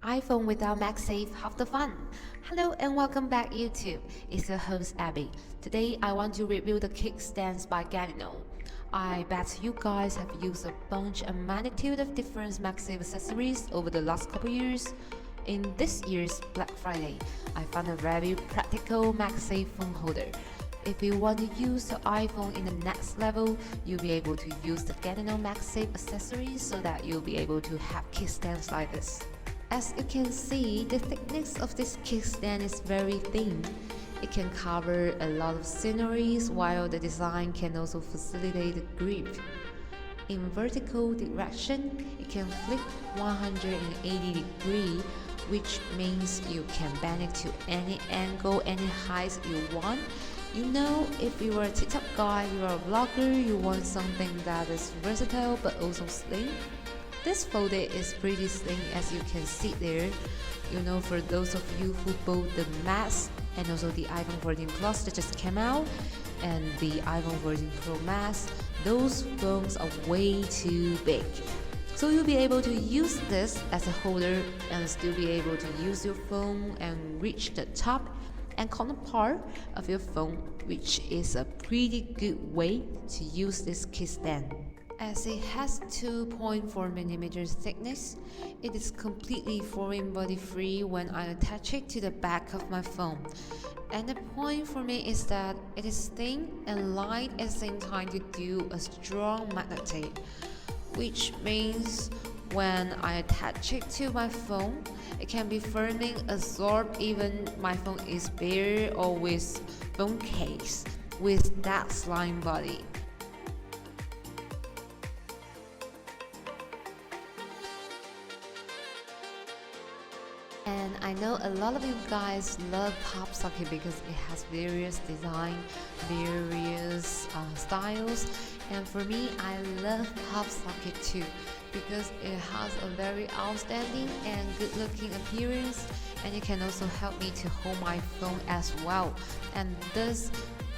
iPhone without MagSafe, half the fun. Hello and welcome back YouTube. It's your host Abby. Today I want to review the Kickstands by GaNinno. I bet you guys have used a bunch and magnitude of different Magsafe accessories over the last couple years. In this year's Black Friday, I found a very practical MagSafe phone holder. If you want to use the iPhone in the next level, you'll be able to use the GaNinno Magsafe accessories so that you'll be able to have kickstands like this. As you can see, the thickness of this kickstand is very thin. It can cover a lot of sceneries while the design can also facilitate the grip. In vertical direction, it can flip 180 degrees, which means you can bend it to any angle, any height you want. You know, if you are a TikTok guy, you are a vlogger, you want something that is versatile but also slim. This folder is pretty slim as you can see there. You know, for those of you who bought the Max and also the iPhone 14 Plus that just came out and the iPhone 14 Pro Max, those phones are way too big. So you'll be able to use this as a holder and still be able to use your phone and reach the top and corner part of your phone, which is a pretty good way to use this kickstand. As it has 2.4mm thickness, it is completely foreign body free when I attach it to the back of my phone. And the point for me is that it is thin and light at the same time to do a strong magnet tape, which means when I attach it to my phone, it can be firmly absorbed even my phone is bare or with phone case with that slime body. And I know a lot of you guys love Popsocket because it has various design, various styles, and for me, I love Popsocket too because it has a very outstanding and good-looking appearance, and it can also help me to hold my phone as well. And this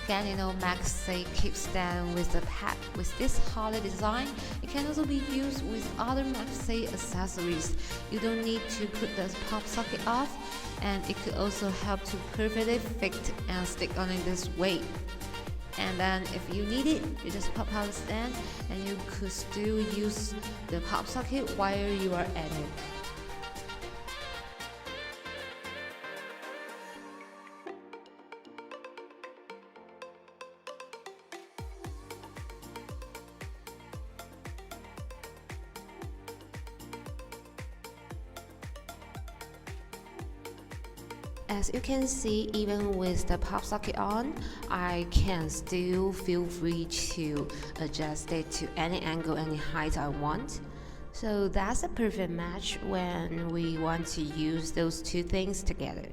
GaNinno Magsafe kickstand with the pad with this hollow design, it can also be used with other Magsafe accessories. You don't need to put the pop socket off, and it could also help to perfectly fit and stick on it this way. And then if you need it, you just pop out the stand and you could still use the pop socket while you are at it. As you can see, even with the pop socket on, I can still feel free to adjust it to any angle, any height I want. So that's a perfect match when we want to use those two things together.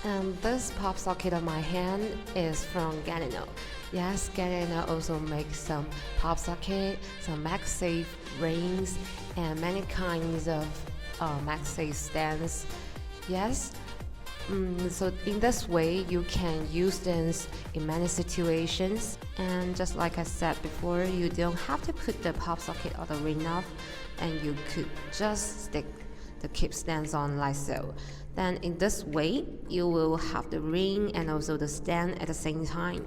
And this pop socket on my hand is from GaNinno. Yes, GaNinno also makes some pop socket, some MagSafe rings, and many kinds of MagSafe stands. Yes, so in this way you can use this in many situations. And just like I said before, you don't have to put the pop socket or the ring off, and you could just stick the kickstands on like so. Then in this way, you will have the ring and also the stand at the same time.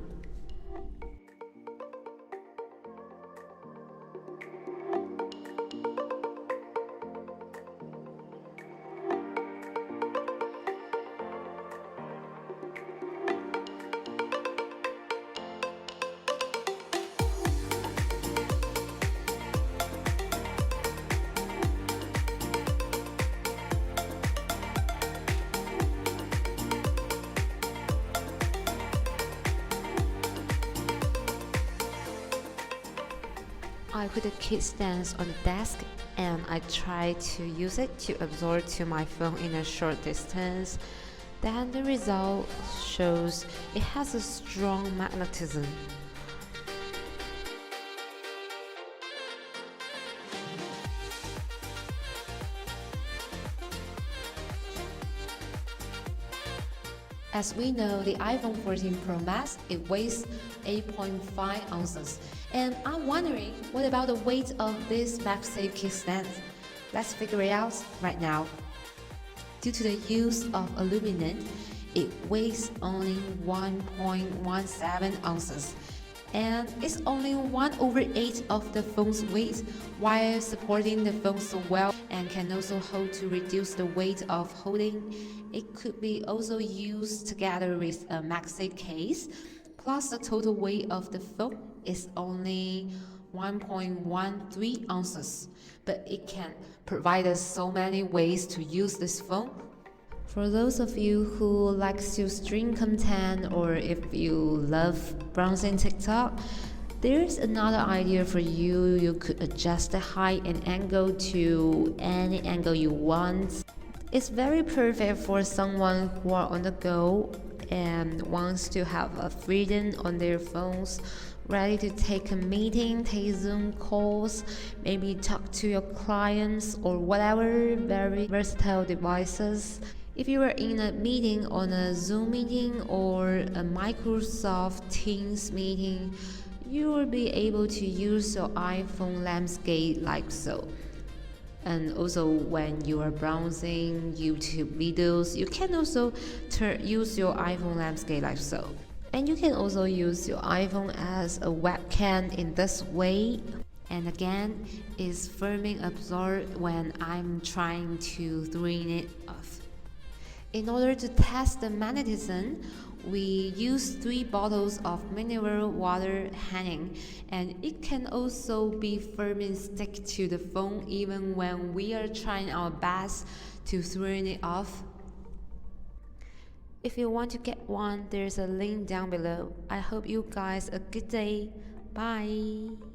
I put the kickstands on the desk and I try to use it to absorb to my phone in a short distance. Then the result shows it has a strong magnetism. As we know, the iPhone 14 Pro Max, it weighs 8.5 ounces. And I'm wondering, what about the weight of this MagSafe kickstand? Let's figure it out right now. Due to the use of aluminum, it weighs only 1.17 ounces, and it's only 1/8 of the phone's weight, while supporting the phone so well, and can also hold to reduce the weight of holding. It could be also used together with a MagSafe case, plus the total weight of the phone is only 1.13 ounces, but it can provide us so many ways to use this phone. For those of you who likes to stream content, or if you love browsing TikTok, there's another idea for you. You could adjust the height and angle to any angle you want. It's very perfect for someone who are on the go and wants to have a freedom on their phones, ready to take a meeting, take Zoom calls, maybe talk to your clients or whatever. Very versatile devices. If you are in a meeting, on a Zoom meeting or a Microsoft Teams meeting, you will be able to use your iPhone landscape like so. And also when you are browsing YouTube videos, you can also use your iPhone landscape like so. And you can also use your iPhone as a webcam in this way. And again, it's firmly absorbed when I'm trying to turn it off. In order to test the magnetism, we use 3 bottles of mineral water hanging, and it can also be firmly stick to the phone even when we are trying our best to turn it off. If you want to get one, there's a link down below. I hope you guys a good day. Bye.